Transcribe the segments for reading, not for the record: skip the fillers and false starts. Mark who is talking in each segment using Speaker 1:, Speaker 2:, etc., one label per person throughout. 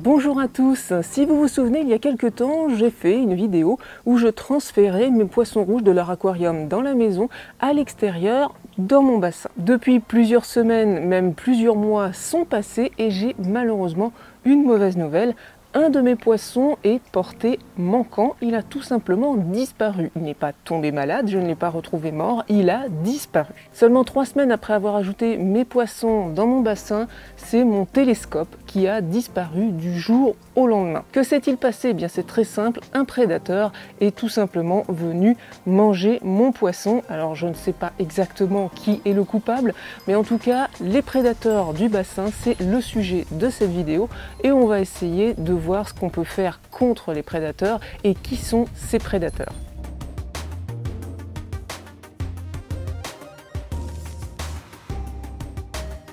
Speaker 1: Bonjour à tous, si vous vous souvenez, il y a quelques temps, j'ai fait une vidéo où je transférais mes poissons rouges de leur aquarium dans la maison à l'extérieur dans mon bassin. Depuis plusieurs semaines, même plusieurs mois sont passés et j'ai malheureusement une mauvaise nouvelle. Un de mes poissons est porté manquant, il a tout simplement disparu. Il n'est pas tombé malade, je ne l'ai pas retrouvé mort, il a disparu. Seulement 3 semaines après avoir ajouté mes poissons dans mon bassin, c'est mon télescope qui a disparu du jour au lendemain. Que s'est-il passé? Eh bien c'est très simple, un prédateur est tout simplement venu manger mon poisson. Alors je ne sais pas exactement qui est le coupable, mais en tout cas les prédateurs du bassin, c'est le sujet de cette vidéo et on va essayer de voir ce qu'on peut faire contre les prédateurs et qui sont ces prédateurs.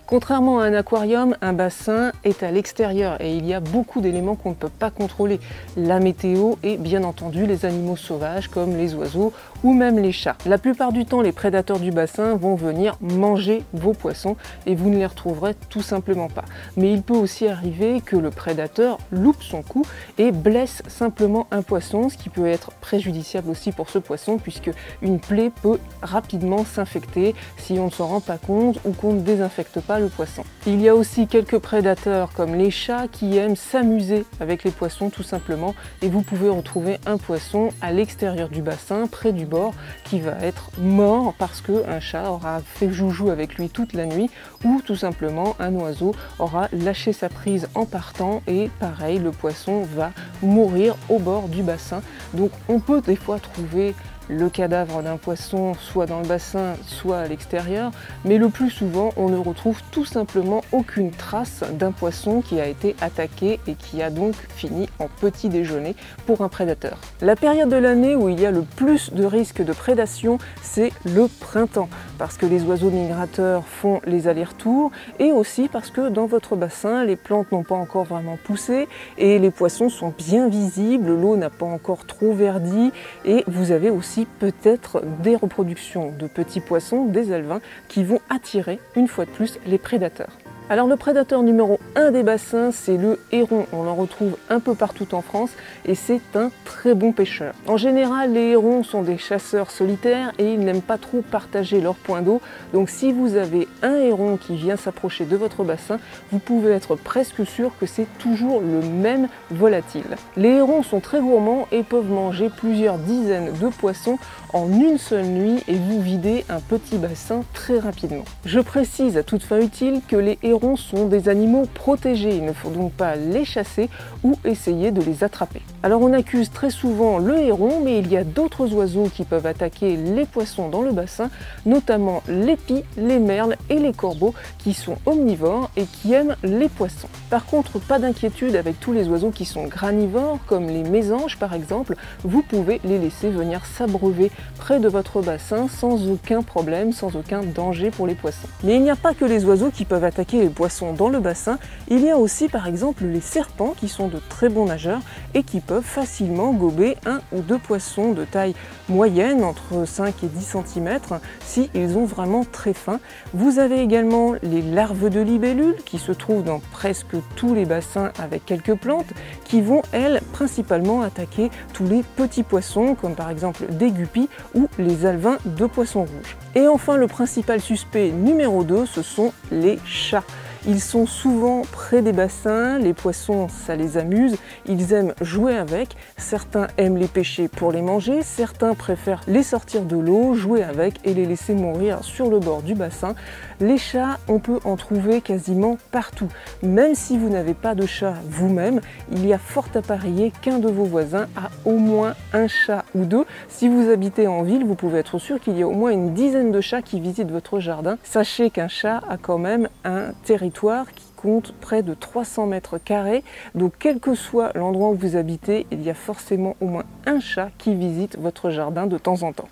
Speaker 1: Contrairement à un aquarium, un bassin est à l'extérieur et il y a beaucoup d'éléments qu'on ne peut pas contrôler. La météo et bien entendu les animaux sauvages comme les oiseaux ou même les chats. La plupart du temps, les prédateurs du bassin vont venir manger vos poissons et vous ne les retrouverez tout simplement pas. Mais il peut aussi arriver que le prédateur loupe son coup et blesse simplement un poisson, ce qui peut être préjudiciable aussi pour ce poisson puisque une plaie peut rapidement s'infecter si on ne s'en rend pas compte ou qu'on ne désinfecte pas le poisson. Il y a aussi quelques prédateurs comme les chats qui aiment s'amuser avec les poissons tout simplement et vous pouvez retrouver un poisson à l'extérieur du bassin, près du bord, qui va être mort parce qu'un chat aura fait joujou avec lui toute la nuit ou tout simplement un oiseau aura lâché sa prise en partant et pareil, le poisson va mourir au bord du bassin. Donc on peut des fois trouver le cadavre d'un poisson soit dans le bassin, soit à l'extérieur, mais le plus souvent on ne retrouve tout simplement aucune trace d'un poisson qui a été attaqué et qui a donc fini en petit déjeuner pour un prédateur. La période de l'année où il y a le plus de risques de prédation, c'est le printemps, parce que les oiseaux migrateurs font les allers-retours et aussi parce que dans votre bassin, les plantes n'ont pas encore vraiment poussé et les poissons sont bien visibles, l'eau n'a pas encore trop verdi et vous avez aussi peut-être des reproductions de petits poissons, des alevins, qui vont attirer une fois de plus les prédateurs. Alors le prédateur numéro 1 des bassins, c'est le héron. On en retrouve un peu partout en France et c'est un très bon pêcheur. En général, les hérons sont des chasseurs solitaires et ils n'aiment pas trop partager leur point d'eau. Donc si vous avez un héron qui vient s'approcher de votre bassin, vous pouvez être presque sûr que c'est toujours le même volatile. Les hérons sont très gourmands et peuvent manger plusieurs dizaines de poissons en une seule nuit et vous vider un petit bassin très rapidement. Je précise à toute fin utile que les hérons sont des animaux protégés, il ne faut donc pas les chasser ou essayer de les attraper. Alors on accuse très souvent le héron, mais il y a d'autres oiseaux qui peuvent attaquer les poissons dans le bassin, notamment les pies, les merles et les corbeaux qui sont omnivores et qui aiment les poissons. Par contre, pas d'inquiétude avec tous les oiseaux qui sont granivores, comme les mésanges par exemple, vous pouvez les laisser venir s'abreuver près de votre bassin sans aucun problème, sans aucun danger pour les poissons. Mais il n'y a pas que les oiseaux qui peuvent attaquer les poissons dans le bassin, il y a aussi par exemple les serpents qui sont de très bons nageurs et qui peuvent facilement gober 1 ou 2 poissons de taille moyenne, entre 5 et 10 cm, si ils ont vraiment très faim. Vous avez également les larves de libellules qui se trouvent dans presque tous les bassins avec quelques plantes, qui vont elles principalement attaquer tous les petits poissons comme par exemple des guppies ou les alevins de poissons rouges. Et enfin le principal suspect numéro 2, ce sont les chats. Ils sont souvent près des bassins, les poissons ça les amuse, ils aiment jouer avec, certains aiment les pêcher pour les manger, certains préfèrent les sortir de l'eau, jouer avec et les laisser mourir sur le bord du bassin. Les chats, on peut en trouver quasiment partout. Même si vous n'avez pas de chat vous-même, il y a fort à parier qu'un de vos voisins a au moins un chat ou 2. Si vous habitez en ville, vous pouvez être sûr qu'il y a au moins une dizaine de chats qui visitent votre jardin. Sachez qu'un chat a quand même un territoire qui compte près de 300 mètres carrés, donc quel que soit l'endroit où vous habitez, il y a forcément au moins un chat qui visite votre jardin de temps en temps.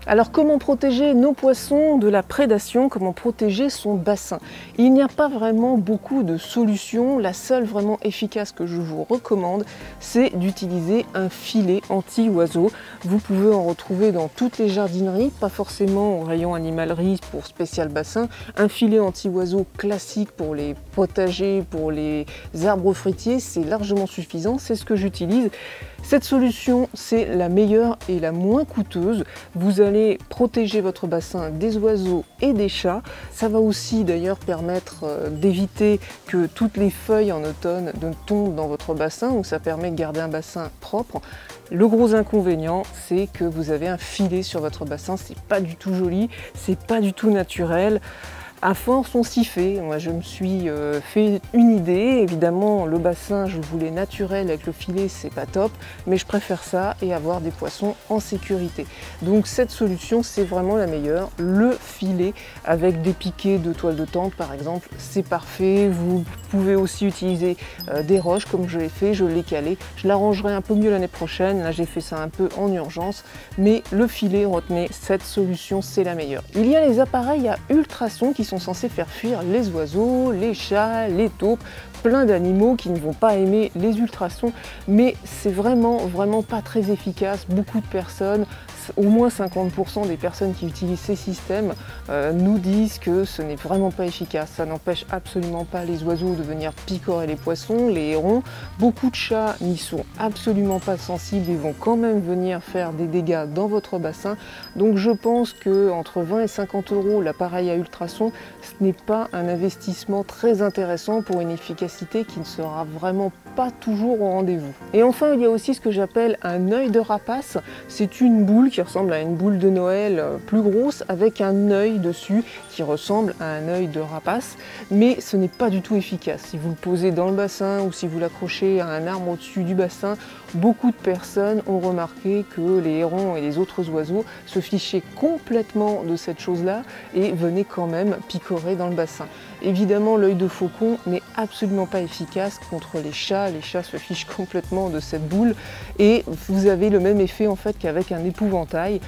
Speaker 1: Alors comment protéger nos poissons de la prédation? Comment protéger son bassin? Il n'y a pas vraiment beaucoup de solutions. La seule vraiment efficace que je vous recommande, c'est d'utiliser un filet anti-oiseaux. Vous pouvez en retrouver dans toutes les jardineries, pas forcément au rayon animalerie pour spécial bassin. Un filet anti-oiseaux classique pour les potagers, pour les arbres fruitiers, c'est largement suffisant. C'est ce que j'utilise. Cette solution, c'est la meilleure et la moins coûteuse. Vous allez protéger votre bassin des oiseaux et des chats. Ça va aussi d'ailleurs permettre d'éviter que toutes les feuilles en automne ne tombent dans votre bassin, donc ça permet de garder un bassin propre. Le gros inconvénient, c'est que vous avez un filet sur votre bassin, c'est pas du tout joli, c'est pas du tout naturel. À force, on s'y fait. Moi, je me suis fait une idée. Évidemment, le bassin, je voulais naturel avec le filet, c'est pas top, mais je préfère ça et avoir des poissons en sécurité. Donc, cette solution, c'est vraiment la meilleure. Le filet avec des piquets de toile de tente, par exemple, c'est parfait. Vous pouvez aussi utiliser des roches, comme je l'ai fait. Je l'ai calé. Je l'arrangerai un peu mieux l'année prochaine. Là, j'ai fait ça un peu en urgence, mais le filet, retenez, cette solution, c'est la meilleure. Il y a les appareils à ultrasons qui sont censés faire fuir les oiseaux, les chats, les taupes, plein d'animaux qui ne vont pas aimer les ultrasons, mais c'est vraiment pas très efficace. Beaucoup de personnes, au moins 50% des personnes qui utilisent ces systèmes nous disent que ce n'est vraiment pas efficace. Ça n'empêche absolument pas les oiseaux de venir picorer les poissons, les hérons. Beaucoup de chats n'y sont absolument pas sensibles et vont quand même venir faire des dégâts dans votre bassin. Donc je pense que entre 20 et 50 € l'appareil à ultrasons, ce n'est pas un investissement très intéressant pour une efficacité qui ne sera vraiment pas toujours au rendez-vous. Et enfin, il y a aussi ce que j'appelle un œil de rapace. C'est une boule qui ressemble à une boule de Noël plus grosse avec un œil dessus qui ressemble à un œil de rapace, mais ce n'est pas du tout efficace. Si vous le posez dans le bassin ou si vous l'accrochez à un arbre au-dessus du bassin, beaucoup de personnes ont remarqué que les hérons et les autres oiseaux se fichaient complètement de cette chose-là et venaient quand même picorer dans le bassin. Évidemment, l'œil de faucon n'est absolument pas efficace contre les chats. Les chats se fichent complètement de cette boule et vous avez le même effet en fait qu'avec un épouvantail.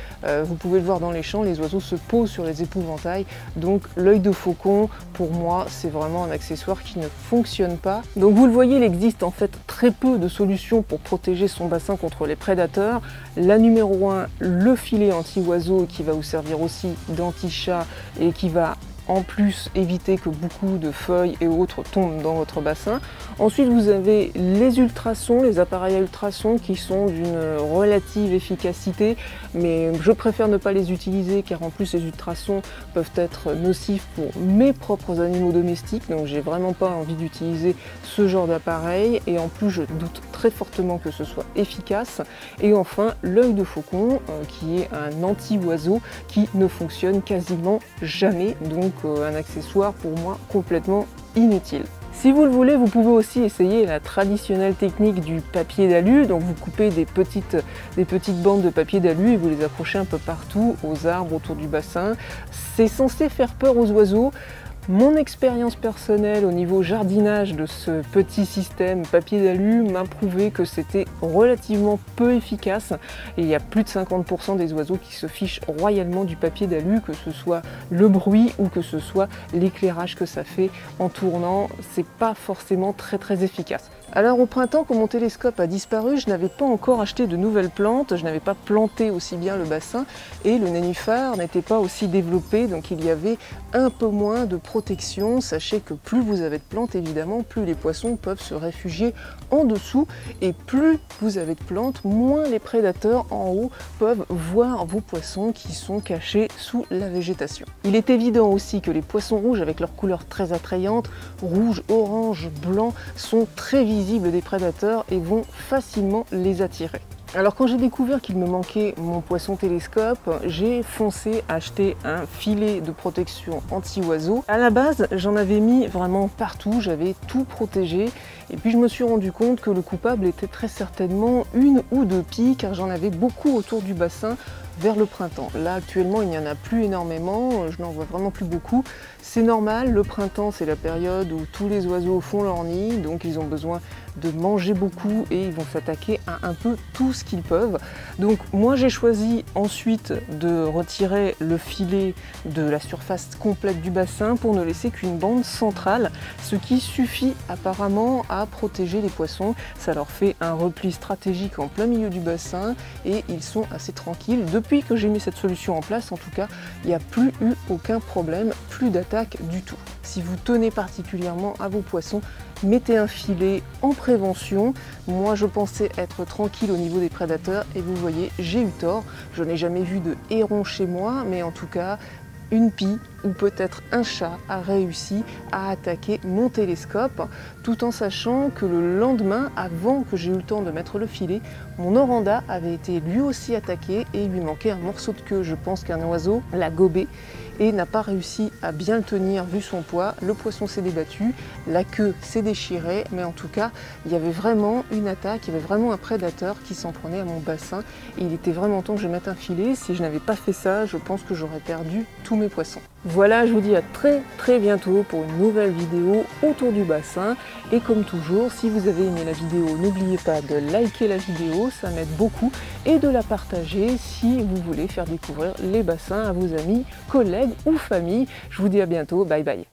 Speaker 1: Vous pouvez le voir dans les champs, les oiseaux se posent sur les épouvantails. Donc l'œil de faucon, pour moi, c'est vraiment un accessoire qui ne fonctionne pas. Donc vous le voyez, il existe en fait très peu de solutions pour protéger son bassin contre les prédateurs. La numéro 1, le filet anti-oiseau qui va vous servir aussi d'anti-chat et qui va en plus éviter que beaucoup de feuilles et autres tombent dans votre bassin. Ensuite, vous avez les ultrasons, les appareils à ultrasons qui sont d'une relative efficacité, mais je préfère ne pas les utiliser car en plus les ultrasons peuvent être nocifs pour mes propres animaux domestiques, donc j'ai vraiment pas envie d'utiliser ce genre d'appareil et en plus je doute très fortement que ce soit efficace. Et enfin, l'œil de faucon qui est un anti-oiseau qui ne fonctionne quasiment jamais, donc un accessoire pour moi complètement inutile. Si vous le voulez, vous pouvez aussi essayer la traditionnelle technique du papier d'alu. Donc vous coupez des petites bandes de papier d'alu et vous les accrochez un peu partout aux arbres autour du bassin. C'est censé faire peur aux oiseaux. Mon expérience personnelle au niveau jardinage de ce petit système papier d'alu m'a prouvé que c'était relativement peu efficace et il y a plus de 50% des oiseaux qui se fichent royalement du papier d'alu, que ce soit le bruit ou que ce soit l'éclairage que ça fait en tournant. C'est pas forcément très efficace. Alors au printemps, quand mon télescope a disparu, je n'avais pas encore acheté de nouvelles plantes, je n'avais pas planté aussi bien le bassin et le nénuphar n'était pas aussi développé, donc il y avait un peu moins de protection. Sachez que plus vous avez de plantes, évidemment, plus les poissons peuvent se réfugier en dessous et plus vous avez de plantes, moins les prédateurs en haut peuvent voir vos poissons qui sont cachés sous la végétation. Il est évident aussi que les poissons rouges avec leurs couleurs très attrayantes, rouge, orange, blanc, sont très visibles des prédateurs et vont facilement les attirer. Alors quand j'ai découvert qu'il me manquait mon poisson télescope, j'ai foncé acheter un filet de protection anti-oiseaux. À la base, j'en avais mis vraiment partout, j'avais tout protégé. Et puis je me suis rendu compte que le coupable était très certainement une ou deux pies, car j'en avais beaucoup autour du bassin, vers le printemps. Là actuellement il n'y en a plus énormément, je n'en vois vraiment plus beaucoup. C'est normal, le printemps c'est la période où tous les oiseaux font leur nid, donc ils ont besoin de manger beaucoup et ils vont s'attaquer à un peu tout ce qu'ils peuvent. Donc moi j'ai choisi ensuite de retirer le filet de la surface complète du bassin pour ne laisser qu'une bande centrale, ce qui suffit apparemment à protéger les poissons. Ça leur fait un repli stratégique en plein milieu du bassin et ils sont assez tranquilles. Depuis que j'ai mis cette solution en place, en tout cas, il n'y a plus eu aucun problème, plus d'attaque du tout. Si vous tenez particulièrement à vos poissons, mettez un filet en prévention. Moi je pensais être tranquille au niveau des prédateurs et vous voyez, j'ai eu tort. Je n'ai jamais vu de héron chez moi, mais en tout cas une pie ou peut-être un chat a réussi à attaquer mon télescope, tout en sachant que le lendemain, avant que j'ai eu le temps de mettre le filet, mon oranda avait été lui aussi attaqué et il lui manquait un morceau de queue. Je pense qu'un oiseau l'a gobé et n'a pas réussi à bien le tenir vu son poids. Le poisson s'est débattu, la queue s'est déchirée, mais en tout cas, il y avait vraiment une attaque, il y avait vraiment un prédateur qui s'en prenait à mon bassin. Et il était vraiment temps que je mette un filet. Si je n'avais pas fait ça, je pense que j'aurais perdu tous mes poissons. Voilà, je vous dis à très bientôt pour une nouvelle vidéo autour du bassin. Et comme toujours, si vous avez aimé la vidéo, n'oubliez pas de liker la vidéo, ça m'aide beaucoup, et de la partager si vous voulez faire découvrir les bassins à vos amis, collègues ou famille. Je vous dis à bientôt, bye bye.